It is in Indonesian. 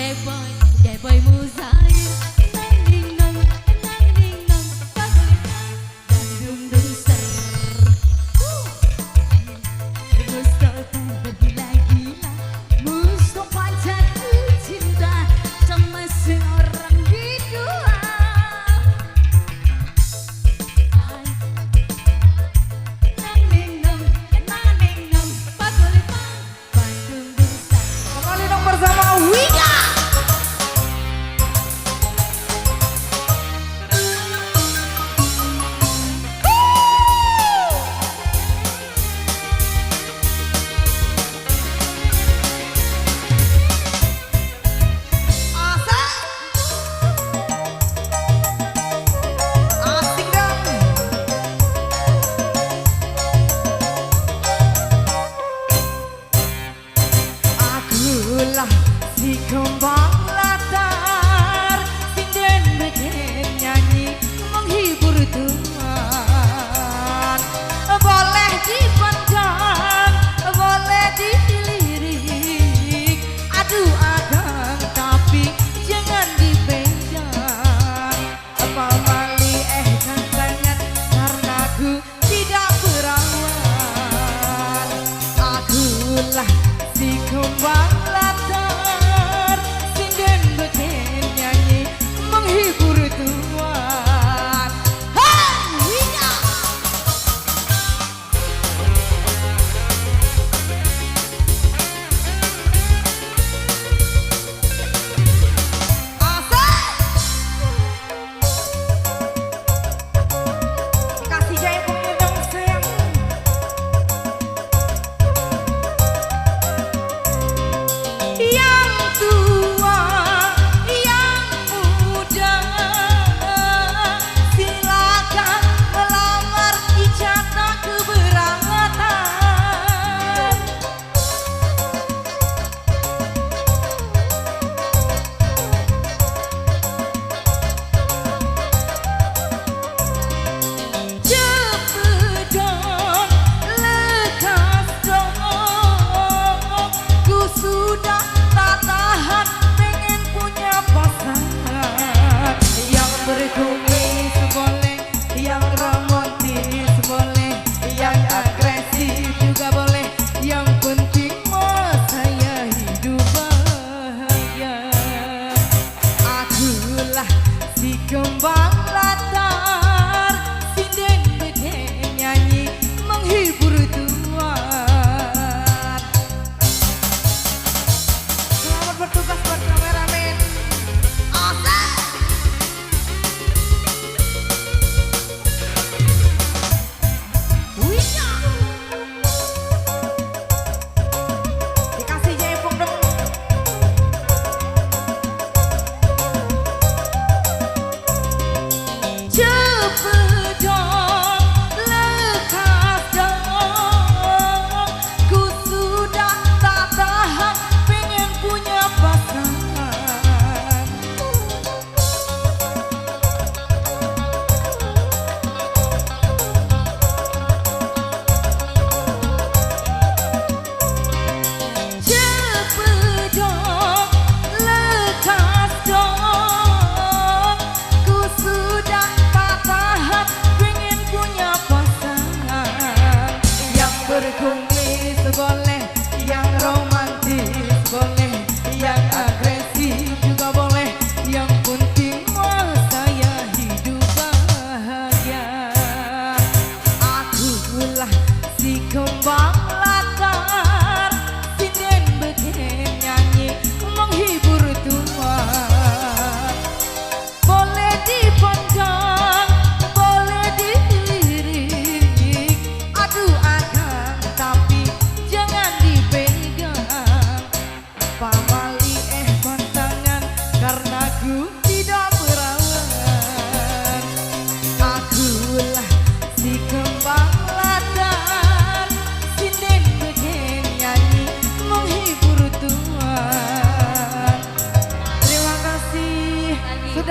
Geboy Muzahir nang ding nang Bandung dung ser Mustafa bergila-gila Mustafa jatuh cinta sama seorang bidua nang ding nang Pagulipang Bandung dung ser Kembali dong bersama Wika. Si kembang latar sinden bikin nyanyi menghibur Tuhan. Boleh dipandang, boleh dilirik. Aduh agang tapi jangan dipegang. Pamali gantengan karena aku tidak perawan. Akulah si kembang latar sinden bikin nyanyi menghibur Tuhan. Hai Wika. Asik kasih jaya pengendang sayang. Yang tua, yang muda, silakan melamar ijazah keberangkatan. Cepet dong, lekas dong, ku sudah tak tahan pengen punya pasangan yang berkumis boleh, yang romantis boleh, yang agresif juga boleh, yang penting mah saya hidup bahagia. Akulah si kembang latar sinden bikin nyanyi menghibur Tuhan. Selamat bertugas buat kameramen. Asik. Wika. Dikasih jaipong dong. Cepet dong, lekas dong, ku sudah tak tahan pengen punya pasangan. Cepet dong, lekas dong, ku sudah tak tahan pengen punya pasangan yang berkumis boleh, yang romantis boleh, yang agresif juga boleh, yang penting mah saya hidup bahagia. Akulah si kembang latar sinden bikin nyanyi menghibur Tuhan. Boleh dipandang, boleh dilirik. Aduh agang tapi jangan dipegang. Pamali pantangan karena ku